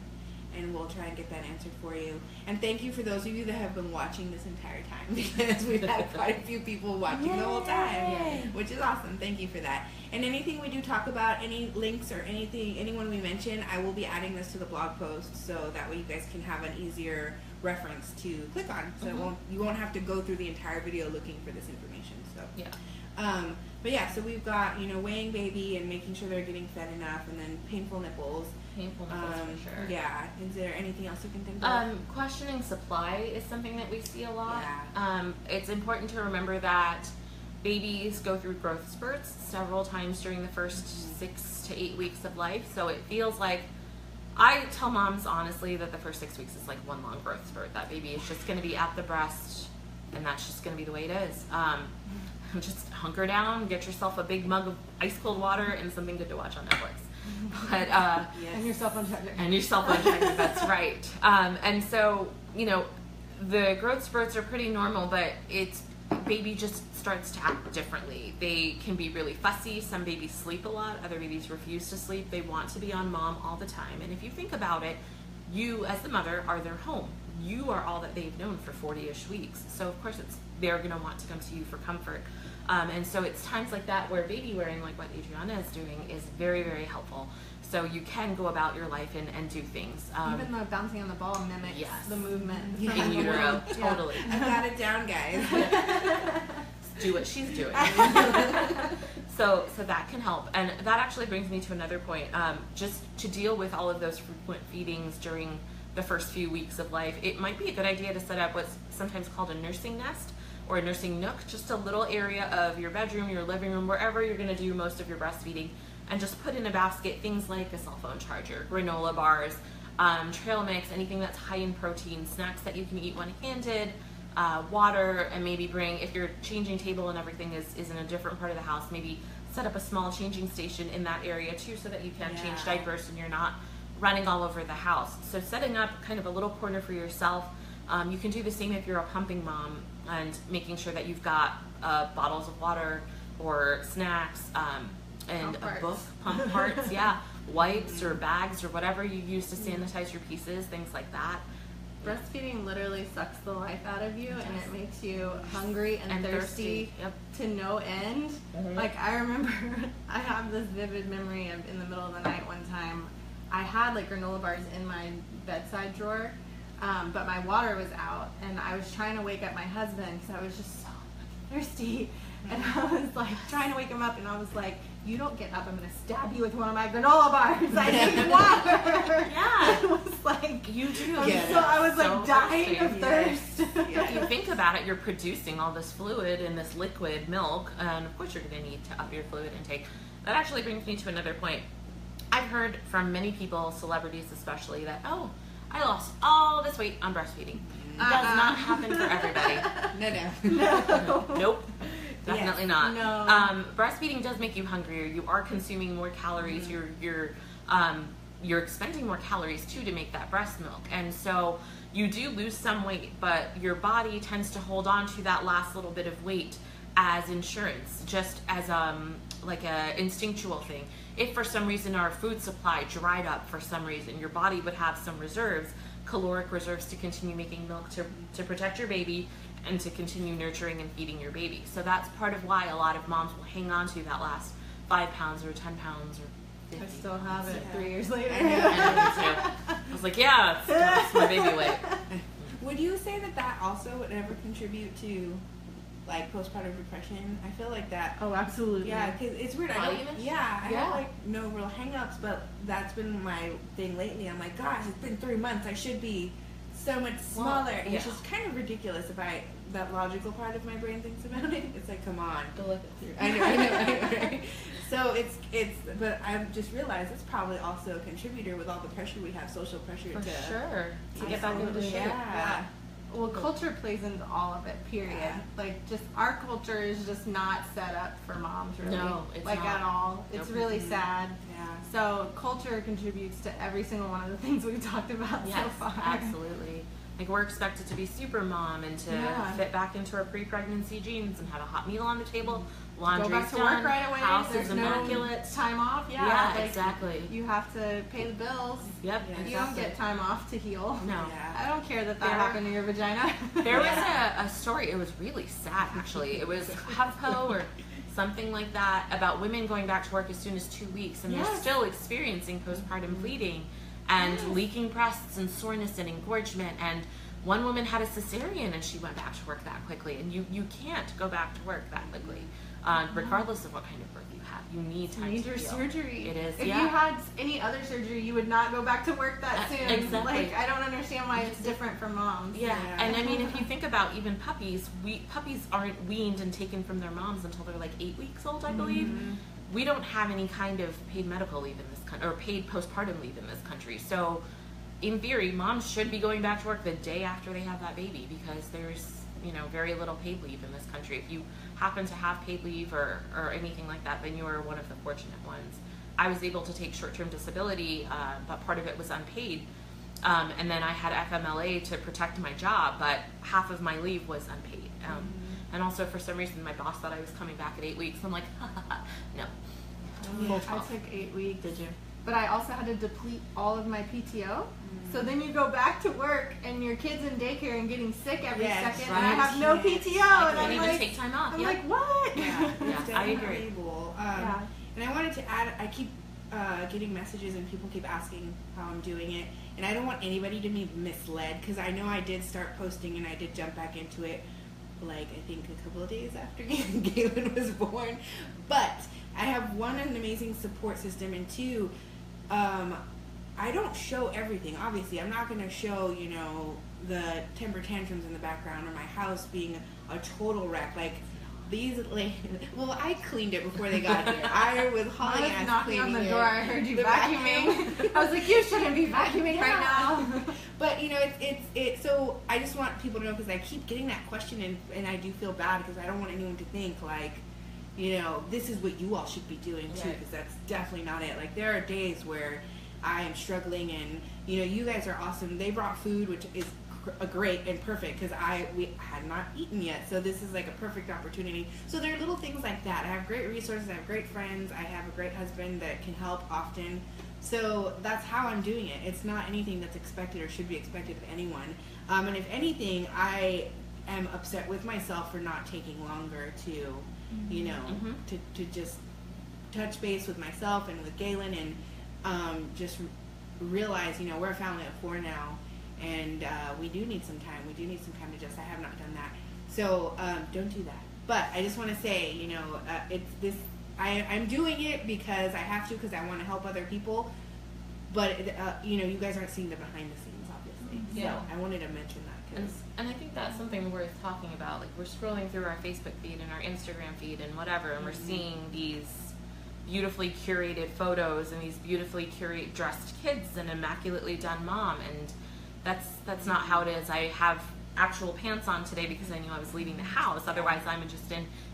and we'll try and get that answered for you. And thank you for those of you that have been watching this entire time, because we've had quite a few people watching the whole time, which is awesome. Thank you for that. And anything we do talk about, any links or anyone we mention, I will be adding this to the blog post, so that way you guys can have an easier reference to click on. So you won't have to go through the entire video looking for this information. So Yeah. But yeah, so we've got, weighing baby and making sure they're getting fed enough, and then painful nipples. Painful nipples, for sure. Yeah. Is there anything else you can think of? Questioning supply is something that we see a lot. Yeah. It's important to remember that babies go through growth spurts several times during the first 6 to 8 weeks of life. So it feels like, I tell moms honestly that the first 6 weeks is like one long growth spurt. That baby is just going to be at the breast, and that's just going to be the way it is. Just hunker down, get yourself a big mug of ice cold water and something good to watch on Netflix. But Yes. And your cell phone charger. and your cell phone charger, that's right. And so, the growth spurts are pretty normal, but baby just starts to act differently. They can be really fussy. Some babies sleep a lot, other babies refuse to sleep. They want to be on mom all the time. And if you think about it, you as the mother are their home. You are all that they've known for 40-ish weeks. So of course they're going to want to come to you for comfort. And so it's times like that where baby wearing, like what Adriana is doing, is very, very helpful. So you can go about your life and do things. Even though bouncing on the ball mimics Yes. the movement. Yeah. In utero, totally. I've got it down, guys. Do what she's doing. So that can help. And that actually brings me to another point. Just to deal with all of those frequent feedings during the first few weeks of life, it might be a good idea to set up what's sometimes called a nursing nest or a nursing nook, just a little area of your bedroom, your living room, wherever you're going to do most of your breastfeeding, and just put in a basket things like a cell phone charger, granola bars, trail mix, anything that's high in protein, snacks that you can eat one-handed, water, and maybe bring, if your changing table and everything is in a different part of the house, maybe set up a small changing station in that area too, so that you can change diapers and you're not running all over the house. So setting up kind of a little corner for yourself. You can do the same if you're a pumping mom, and making sure that you've got bottles of water or snacks, and Pump a book, parts. pump parts, wipes or bags or whatever you use to sanitize your pieces, things like that. Breastfeeding literally sucks the life out of you, and it makes you hungry and thirsty Yep. to no end. Like, I remember, I have this vivid memory of in the middle of the night one time, I had like granola bars in my bedside drawer, but my water was out, and I was trying to wake up my husband because I was just so thirsty, and I was like trying to wake him up, and I was like, "You don't get up, I'm gonna stab you with one of my granola bars. I need water." Yeah. It was like, You do. Yeah. so I was like So dying of Yes. thirst. If you think about it, you're producing all this fluid in this liquid milk, and of course you're going to need to up your fluid intake. That actually brings me to another point. I've heard from many people, celebrities especially, that, oh, I lost all this weight on breastfeeding. It does not happen for everybody. No. Nope. Definitely not. No. Breastfeeding does make you hungrier. You are consuming more calories. You're expending more calories too to make that breast milk, and so you do lose some weight, but your body tends to hold on to that last little bit of weight as insurance, just as like a instinctual thing. If for some reason our food supply dried up for some reason, your body would have some reserves caloric reserves to continue making milk to protect your baby and to continue nurturing and feeding your baby. So that's part of why a lot of moms will hang on to that last 5 pounds or 10 pounds or 50. I still have it 3 years later. I was like, yeah, it's my baby weight. Would you say that also would ever contribute to like postpartum depression? I feel like that. Oh, absolutely. Yeah, because it's weird. I have like no real hang-ups, but that's been my thing lately. I'm like, gosh, it's been 3 months. I should be so much smaller. And it's just kind of ridiculous if that logical part of my brain thinks about it. It's like, come on. I know, right? So but I've just realized it's probably also a contributor with all the pressure we have, social pressure to get back into shape. Yeah. Well, culture plays into all of it, period. Yeah. Like, just our culture is just not set up for moms, really. No, it's like, not. At all. It's really sad. Yeah. So, culture contributes to every single one of the things we've talked about so far. Absolutely. Like, we're expected to be super mom and to fit back into our pre-pregnancy jeans and have a hot meal on the table, laundry's go back to done, work right away. house There's is immaculate. No time off. Yeah, like, exactly. You have to pay the bills. Yep. Yeah, You don't get time off to heal. No. Yeah. I don't care that happened to your vagina. There was a story, it was really sad actually. It was HuffPo or something like that about women going back to work as soon as 2 weeks and they're still experiencing postpartum bleeding and leaking breasts and soreness and engorgement, and one woman had a cesarean and she went back to work that quickly, and you can't go back to work that quickly. Regardless of what kind of birth you have, you need time to heal. Major surgery. It is. If you had any other surgery, you would not go back to work that soon. Exactly. Like, I don't understand why it's different for moms. Yeah, and I mean, if you think about even puppies, puppies aren't weaned and taken from their moms until they're like 8 weeks old, I believe. We don't have any kind of paid medical leave in this country, or paid postpartum leave in this country. So, in theory, moms should be going back to work the day after they have that baby, because there's very little paid leave in this country. If you happen to have paid leave or anything like that, then you are one of the fortunate ones. I was able to take short-term disability, but part of it was unpaid. And then I had FMLA to protect my job, but half of my leave was unpaid. And also, for some reason, my boss thought I was coming back at 8 weeks. I'm like, no. I took 8 weeks. Did you? But I also had to deplete all of my PTO. So then you go back to work and your kid's in daycare and getting sick every second, and I have no PTO. I and can't I'm even like, take time off. I'm like, what? Yeah, I agree. And I wanted to add, I keep getting messages and people keep asking how I'm doing it, and I don't want anybody to be misled, because I know I did start posting and I did jump back into it, like I think a couple of days after Galen was born. But I have one, an amazing support system, and two, I don't show everything. Obviously, I'm not going to show, the temper tantrums in the background or my house being a total wreck. Like, well, I cleaned it before they got here. I was hauling ass knocking on the door. I heard you the vacuuming. I was like, you shouldn't be vacuuming right now. But it's so I just want people to know, because I keep getting that question, and I do feel bad, because I don't want anyone to think like, this is what you all should be doing too, because that's definitely not it. Like, there are days where I am struggling, and you guys are awesome. They brought food, which is great and perfect, because we had not eaten yet, so this is like a perfect opportunity. So there are little things like that. I have great resources, I have great friends, I have a great husband that can help often. So that's how I'm doing it. It's not anything that's expected or should be expected of anyone. And if anything, I am upset with myself for not taking longer to, to just touch base with myself and with Galen, and just realize, we're a family of 4 now, and we do need some time. We do need some time to just. I have not done that, so don't do that. But I just want to say, it's this. I'm doing it because I have to, because I want to help other people. But you guys aren't seeing the behind the scenes, obviously. Yeah. So I wanted to mention that. And I think that's something worth talking about. Like, we're scrolling through our Facebook feed and our Instagram feed and whatever, and we're seeing these beautifully curated photos and these beautifully dressed kids and immaculately done mom, and that's not how it is. I have actual pants on today because I knew I was leaving the house. Otherwise, I'm just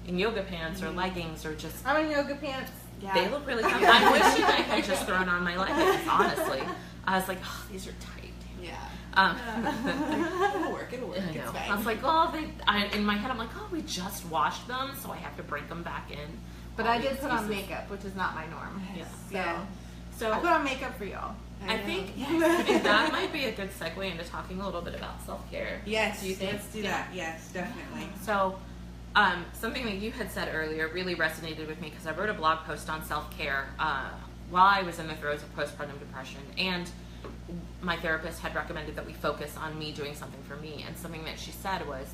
in yoga pants or leggings, or just. I'm in yoga pants. Yeah. They look really comfy. I wish I had just thrown on my leggings, honestly. I was like, oh, these are tight. Yeah. It'll work. It's fine. I was like, well, in my head, I'm like, oh, we just washed them, so I have to break them back in. But I did put on makeup, which is not my norm. Yes. So So I put on makeup for y'all. I think that might be a good segue into talking a little bit about self-care. Yes, do you think? let's do that. Yes, definitely. So, something that you had said earlier really resonated with me because I wrote a blog post on self-care while I was in the throes of postpartum depression, and my therapist had recommended that we focus on me doing something for me, and something that she said was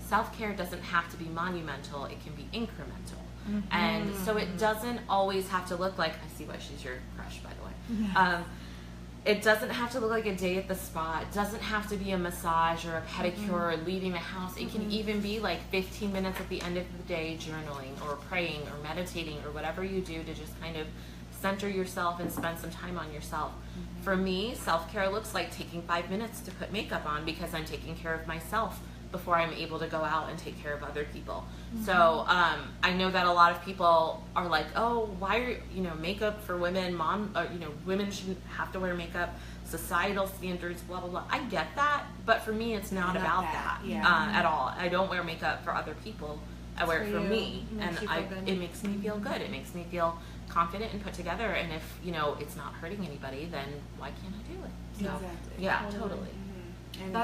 self-care doesn't have to be monumental, it can be incremental. Mm-hmm. And so it doesn't always have to look like, I see why she's your crush, by the way. Yes. It doesn't have to look like a day at the spa. It doesn't have to be a massage or a pedicure or leaving the house. It can even be like 15 minutes at the end of the day journaling or praying or meditating or whatever you do to just kind of center yourself and spend some time on yourself. For me, self-care looks like taking 5 minutes to put makeup on because I'm taking care of myself before I'm able to go out and take care of other people. So I know that a lot of people are like, oh, why are, makeup for women, women shouldn't have to wear makeup, societal standards, blah, blah, blah. I get that, but for me, it's not about that at all. I don't wear makeup for other people. I wear it for me, and it makes me feel good. It makes me feel confident and put together, and if, it's not hurting anybody, then why can't I do it? So, exactly. Yeah, totally. And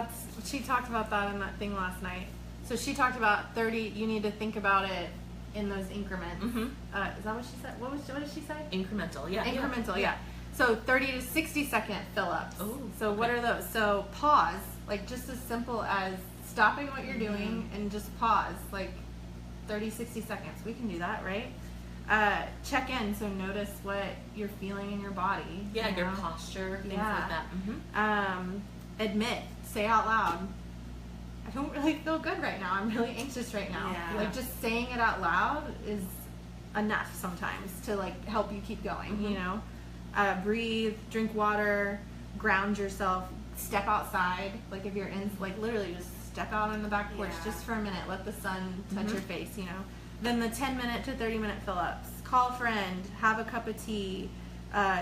she talked about that in that thing last night. So she talked about 30. You need to think about it in those increments. Is that what she said? What did she say? Incremental, yeah. Incremental, yeah. So 30 to 60 second fill-ups. Oh, so what are those? So pause, like just as simple as stopping what you're doing and just pause, like 30, 60 seconds. We can do that, right? Check in, so notice what you're feeling in your body. Yeah, your posture, things like that. Admit, say out loud, I don't really feel good right now. I'm really anxious right now. Yeah. Like just saying it out loud is enough sometimes to like help you keep going, breathe, drink water, ground yourself, step outside. Like if you're in, like literally just step out on the back porch just for a minute, let the sun touch your face, Then the 10-minute to 30-minute fill-ups. Call a friend, have a cup of tea,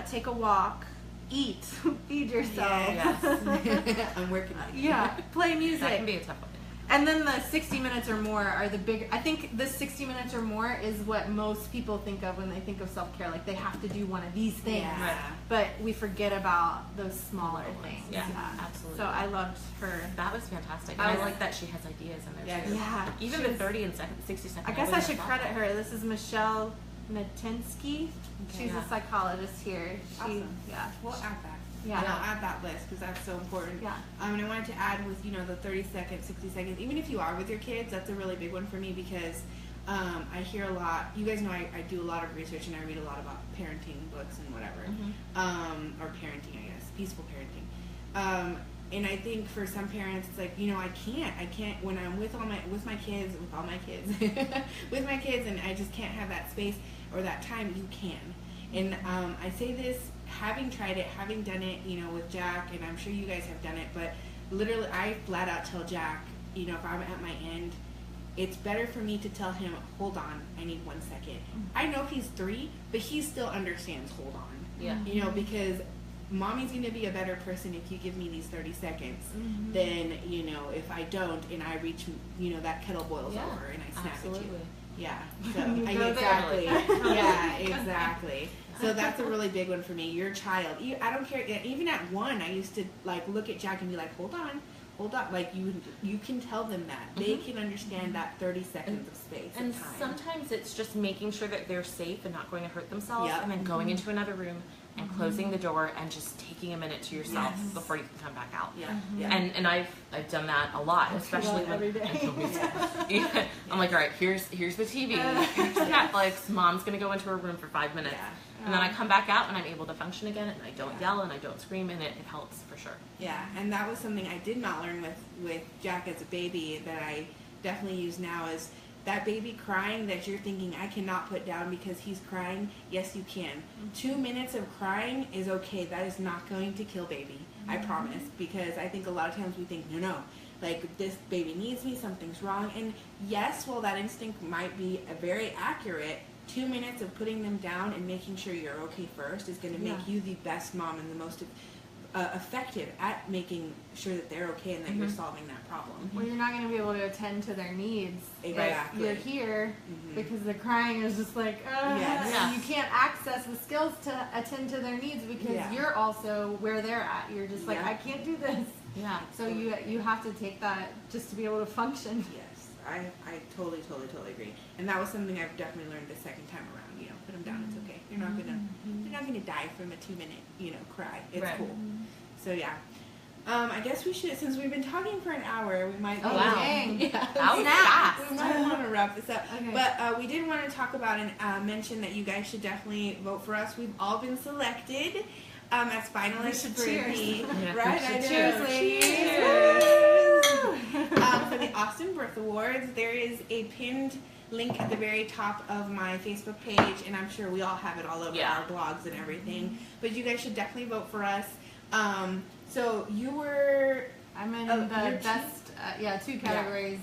take a walk, eat, feed yourself. I'm working on it. Yeah, play music. That can be a tough one. And then the 60 minutes or more are the big. I think the 60 minutes or more is what most people think of when they think of self-care. Like they have to do one of these things. Yeah. Right. But we forget about those smaller things. Yeah, absolutely. So I loved her. That was fantastic. And I like that she has ideas in there too. Yeah. Even the 30 and 60 seconds. I guess I should credit her. This is Michelle Natinsky. She's a psychologist here. Awesome. Yeah. We'll add that. Yeah. And I'll add that list because that's so important. Yeah. And I wanted to add with, the 30 seconds, 60 seconds, even if you are with your kids, that's a really big one for me because I hear a lot, you guys know I do a lot of research and I read a lot about parenting books and whatever. Or parenting, I guess, peaceful parenting. And I think for some parents, it's like, I can't, when I'm with my kids, with my kids, and I just can't have that space or that time, you can. And I say this, having tried it, having done it, with Jack, and I'm sure you guys have done it, but literally I flat out tell Jack, if I'm at my end, it's better for me to tell him, hold on, I need 1 second. I know he's 3, but he still understands, hold on. Yeah. Because mommy's going to be a better person if you give me these 30 seconds than, if I don't and I reach, that kettle boils over and I snap at you. Yeah. So, exactly. Yeah, exactly. So that's a really big one for me. Your child. I don't care. Even at 1, I used to look at Jack and be like, hold on. Like you can tell them that. They can understand that 30 seconds of space and time. Sometimes it's just making sure that they're safe and not going to hurt themselves, and then going into another room and closing the door and just taking a minute to yourself before you can come back out. And I've done that a lot, especially every day. I'm like, all right, here's the TV, here's Netflix. Mom's gonna go into her room for 5 minutes, and then I come back out and I'm able to function again, and I don't yell and I don't scream, and it helps for sure. Yeah, and that was something I did not learn with Jack as a baby that I definitely use now is that baby crying that you're thinking I cannot put down because he's crying. Yes, you can. 2 minutes of crying is okay. That is not going to kill baby. I promise. Because I think a lot of times we think, no, like this baby needs me, something's wrong. And yes, while that instinct might be very accurate, 2 minutes of putting them down and making sure you're okay first is going to make you the best mom and the most effective at making sure that they're okay and that you're solving that problem. Well, you're not going to be able to attend to their needs Exactly. if you're here because the crying is just like, Yes. you can't access the skills to attend to their needs because you're also where they're at. You're just like, I can't do this. Yeah. So you have to take that just to be able to function. Yes, I totally agree. And that was something I've definitely learned the second time around. You know, put them down. It's okay. You're not gonna die from a 2-minute cry. It's cool. So yeah. I guess we should, since we've been talking for an hour, we might. Oh wow! Yeah. That was fast. We might want to wrap this up. Okay. But we did want to talk about and mention that you guys should definitely vote for us. We've all been selected as finalists for the right. I know. Cheers, ladies. Cheers. For the Austin Birth Awards, there is a pinned link at the very top of my Facebook page, and I'm sure we all have it all over our blogs and everything. But you guys should definitely vote for us. So you were. I'm in the best, 2 categories: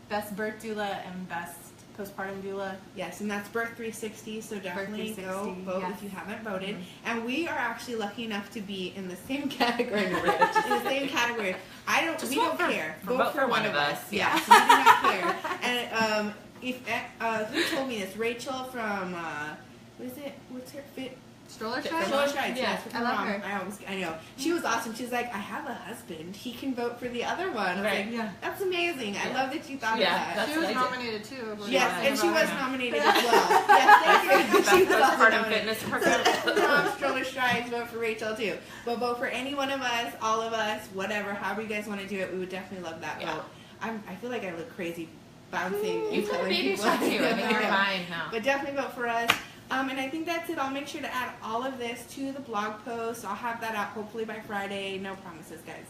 best birth doula and best postpartum doula. Yes, and that's Birth360. So definitely go Birth360, vote if you haven't voted. And we are actually lucky enough to be in the same category. In the same category. We don't care. Vote for one of us. Yeah, so we do not care. And who told me this? Rachel from what is it? What's her fit? Stroller Stroller Strides? Strides. Yeah, Yes, I love her. I know. She was awesome. She's like, I have a husband. He can vote for the other one. I was like, that's amazing. I love that you thought of that. She was nominated too. Yes, and she was nominated as well. Yes, thank you. She was also Postpartum nominated. fitness program. Stroller Strides, vote for Rachel too. But vote for any one of us, all of us, whatever, however you guys want to do it. We would definitely love that vote. I feel like I look crazy bouncing. You've got a baby show too. I mean, you're fine now. But definitely vote for us. And I think that's it. I'll make sure to add all of this to the blog post. I'll have that out hopefully by Friday. No promises, guys.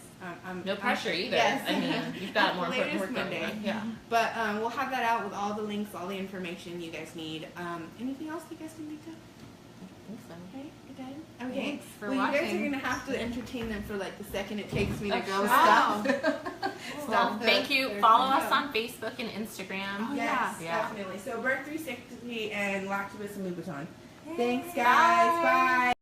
No pressure either. Yes. I mean, you've got more important work Monday. going on. Yeah. But we'll have that out with all the links, all the information you guys need. Anything else you guys can think of? I think so. Okay, you're done? Okay. Thanks for You guys are watching. going to have to entertain them for like the second it takes me to go Wow. Well, thank you. Follow us on Facebook and Instagram. Oh, yes, Yeah. definitely. So Birth360 and Lactivist and Louboutins. Thanks, guys. Bye.